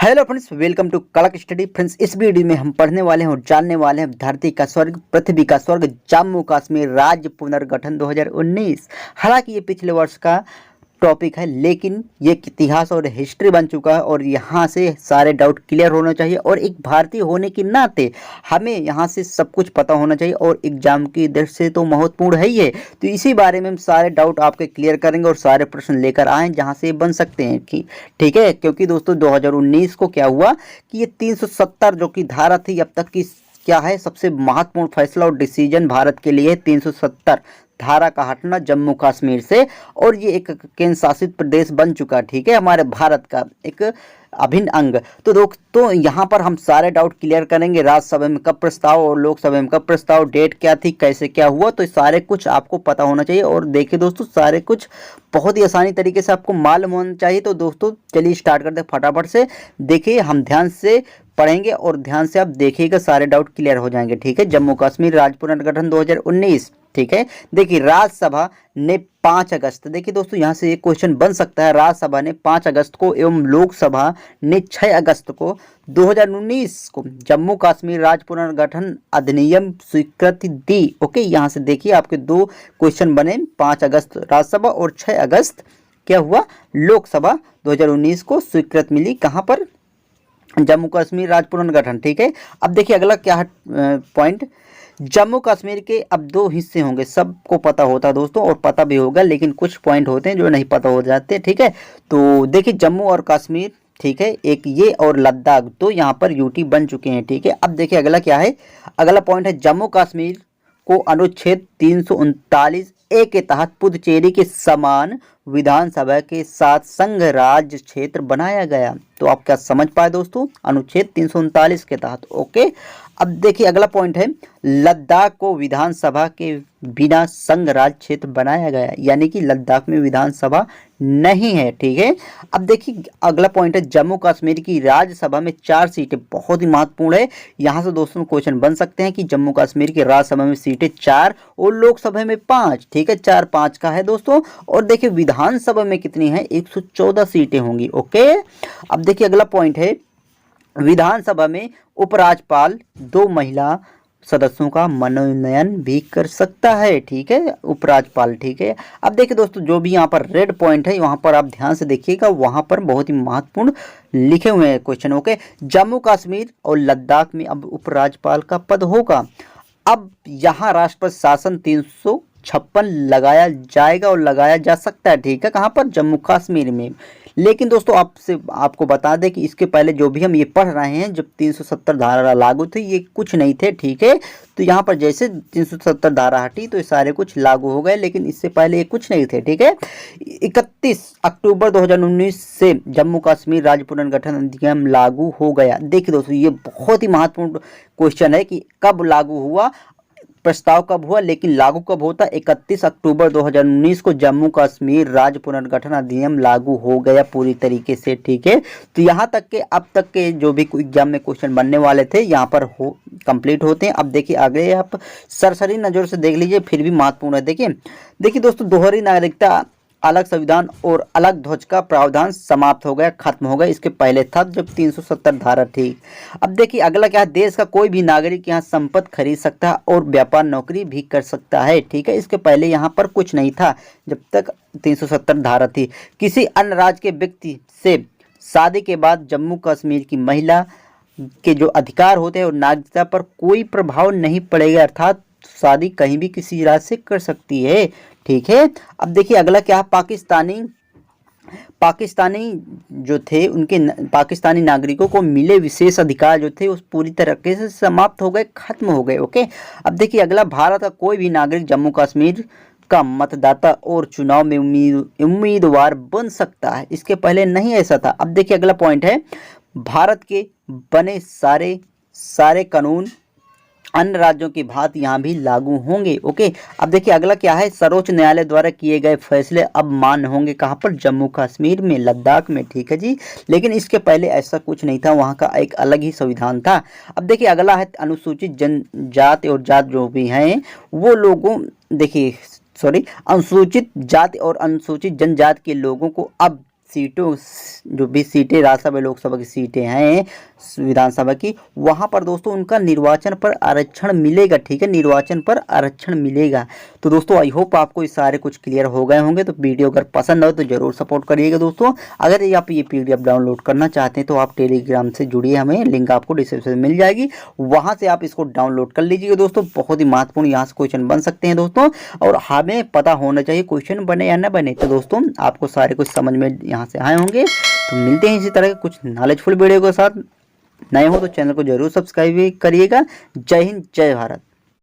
Hello friends, welcome to कड़क study. Friends, इस video में हम पढ़ने वाले हैं और जानने वाले हैं धरती का स्वर्ग, पृथ्वी का स्वर्ग, जम्मू कश्मीर राज्य पुनर्गठन 2019। हालांकि ये पिछले वर्ष का टॉपिक है, लेकिन ये एक इतिहास और हिस्ट्री बन चुका है और यहाँ से सारे डाउट क्लियर होना चाहिए। और एक भारतीय होने के नाते हमें यहाँ से सब कुछ पता होना चाहिए और एग्जाम की दृष्टि से तो महत्वपूर्ण है ही है। तो इसी बारे में हम सारे डाउट आपके क्लियर करेंगे और सारे प्रश्न लेकर आए जहाँ से बन सकते हैं कि ठीक है। क्योंकि दोस्तों 2019 को क्या हुआ कि ये 370 जो कि धारा थी अब तक की क्या है सबसे महत्वपूर्ण फैसला और डिसीजन भारत के लिए 370 धारा का हटना जम्मू कश्मीर से, और ये एक केंद्र शासित प्रदेश बन चुका है। ठीक है, हमारे भारत का एक अभिन्न अंग। तो यहाँ पर हम सारे डाउट क्लियर करेंगे। राज्यसभा में कब प्रस्ताव और लोकसभा में कब प्रस्ताव, डेट क्या थी, कैसे क्या हुआ, तो सारे कुछ आपको पता होना चाहिए। और देखिए दोस्तों, सारे कुछ बहुत ही आसानी तरीके से आपको मालूम होना चाहिए। तो दोस्तों चलिए स्टार्ट करते हैं फटाफट से। देखिए, हम ध्यान से पढ़ेंगे और ध्यान से आप देखिएगा, सारे डाउट क्लियर हो जाएंगे। ठीक है, जम्मू कश्मीर राज्य पुनर्गठन 2019। ठीक है, देखिए राज्यसभा ने 5 अगस्त, देखिए दोस्तों यहाँ से एक क्वेश्चन बन सकता है। राज्यसभा ने 5 अगस्त को एवं लोकसभा ने 6 अगस्त को 2019 को जम्मू कश्मीर राज्य पुनर्गठन अधिनियम स्वीकृति दी। ओके, यहाँ से देखिए आपके दो क्वेश्चन बने, 5 अगस्त राज्यसभा और 6 अगस्त क्या हुआ, लोकसभा 2019 को स्वीकृति मिली। कहाँ पर, जम्मू कश्मीर राज्य पुनर्गठन। ठीक है, अब देखिए अगला क्या है पॉइंट। जम्मू कश्मीर के अब 2 हिस्से होंगे, सबको पता होता है दोस्तों और पता भी होगा, लेकिन कुछ पॉइंट होते हैं जो नहीं पता हो जाते। ठीक है, तो देखिए जम्मू और कश्मीर, ठीक है, एक ये और लद्दाख, तो यहाँ पर यूटी बन चुके हैं। ठीक है, अब देखिए अगला क्या है, अगला पॉइंट है जम्मू कश्मीर को अनुच्छेद 339A के तहत पुदुचेरी के समान विधानसभा के साथ संघ राज्य क्षेत्र बनाया गया। तो आप क्या समझ पाए दोस्तों, अनुच्छेद 339 के तहत। ओके, अब देखिए अगला पॉइंट है, लद्दाख को विधानसभा के बिना संघ राज्य क्षेत्र बनाया गया, यानी कि लद्दाख में विधानसभा नहीं है। ठीक है, अब देखिए अगला पॉइंट है, जम्मू कश्मीर की राज्यसभा में 4 सीटें, बहुत ही महत्वपूर्ण है। यहाँ से दोस्तों क्वेश्चन बन सकते हैं कि जम्मू कश्मीर की राज्यसभा में सीटें 4 और लोकसभा में 5। ठीक है, 4-5 का है दोस्तों। और देखिए विधानसभा में कितनी है, 114 सीटें होंगी। ओके, अब देखिए अगला पॉइंट है, विधानसभा में उपराज्यपाल 2 महिला सदस्यों का मनोनयन भी कर सकता है। ठीक है, उपराज्यपाल। ठीक है, अब देखिए दोस्तों जो भी यहाँ पर रेड पॉइंट है, वहाँ पर आप ध्यान से देखिएगा, वहाँ पर बहुत ही महत्वपूर्ण लिखे हुए हैं क्वेश्चन। ओके, जम्मू कश्मीर और लद्दाख में अब उपराज्यपाल का पद होगा। अब यहाँ राष्ट्रपति शासन 356 लगाया जाएगा और लगाया जा सकता है। ठीक है, कहाँ पर, जम्मू कश्मीर में। लेकिन दोस्तों आपको बता दें कि इसके पहले जो भी हम ये पढ़ रहे हैं, जब 370 धारा लागू थी, ये कुछ नहीं थे। ठीक है, तो यहाँ पर जैसे 370 धारा हटी तो ये सारे कुछ लागू हो गए, लेकिन इससे पहले ये कुछ नहीं थे। ठीक है, 31 अक्टूबर 2019 से जम्मू कश्मीर राज्य पुनर्गठन अधिनियम लागू हो गया। देखिए दोस्तों ये बहुत ही महत्वपूर्ण क्वेश्चन है कि कब लागू हुआ, प्रस्ताव कब हुआ, लेकिन लागू कब होता। 31 अक्टूबर 2019 को जम्मू कश्मीर राज्य पुनर्गठन अधिनियम लागू हो गया पूरी तरीके से। ठीक है, तो यहाँ तक के अब तक के जो भी एग्जाम में क्वेश्चन बनने वाले थे यहाँ पर कंप्लीट होते हैं। अब देखिए आगे आप सरसरी नज़र से देख लीजिए, फिर भी महत्वपूर्ण है। देखिए दोस्तों, दोहरी नागरिकता, अलग संविधान और अलग ध्वज का प्रावधान समाप्त हो गया, खत्म हो गया। इसके पहले था जब 370 धारा थी। अब देखिए अगला क्या है, देश का कोई भी नागरिक यहाँ संपत्ति खरीद सकता है और व्यापार नौकरी भी कर सकता है। ठीक है, इसके पहले यहाँ पर कुछ नहीं था जब तक 370 धारा थी। किसी अन्य राज्य के व्यक्ति से शादी के बाद जम्मू कश्मीर की महिला के जो अधिकार होते हैं और नागरिकता पर कोई प्रभाव नहीं पड़ेगा, अर्थात शादी कहीं भी किसी राज्य से कर सकती है। ठीक है, अब देखिए अगला क्या है, पाकिस्तानी जो थे उनके पाकिस्तानी नागरिकों को मिले विशेष अधिकार जो थे उस पूरी तरीके से समाप्त हो गए, खत्म हो गए। ओके, अब देखिए अगला, भारत का कोई भी नागरिक जम्मू कश्मीर का मतदाता और चुनाव में उम्मीदवार बन सकता है, इसके पहले नहीं ऐसा था। अब देखिए अगला पॉइंट है, भारत के बने सारे कानून अन्य राज्यों की भांति यहाँ भी लागू होंगे। ओके, अब देखिए अगला क्या है, सर्वोच्च न्यायालय द्वारा किए गए फैसले अब मान्य होंगे, कहाँ पर, जम्मू कश्मीर में, लद्दाख में। ठीक है जी, लेकिन इसके पहले ऐसा कुछ नहीं था, वहाँ का एक अलग ही संविधान था। अब देखिए अगला है, अनुसूचित जनजाति और जात जो भी हैं वो लोगों, देखिए अनुसूचित जाति और अनुसूचित जनजाति के लोगों को अब सीटों, जो भी सीटें राज्यसभा लोकसभा की सीटें हैं विधानसभा की, वहाँ पर दोस्तों उनका निर्वाचन पर आरक्षण मिलेगा। ठीक है, निर्वाचन पर आरक्षण मिलेगा। तो दोस्तों आई होप आपको ये सारे कुछ क्लियर हो गए होंगे। तो वीडियो अगर पसंद हो तो जरूर सपोर्ट करिएगा दोस्तों। अगर आप ये पीडीएफ डाउनलोड करना चाहते हैं तो आप टेलीग्राम से जुड़िए, हमें लिंक आपको डिस्क्रिप्शन में मिल जाएगी, वहाँ से आप इसको डाउनलोड कर लीजिएगा दोस्तों। बहुत ही महत्वपूर्ण यहाँ से क्वेश्चन बन सकते हैं दोस्तों, और हमें पता होना चाहिए क्वेश्चन बने या ना बने। तो दोस्तों आपको सारे कुछ समझ में यहाँ से आए होंगे। तो मिलते हैं इसी तरह के कुछ नॉलेजफुल वीडियो के साथ। नए हो तो चैनल को जरूर सब्सक्राइब करिएगा। जय हिंद, जय भारत।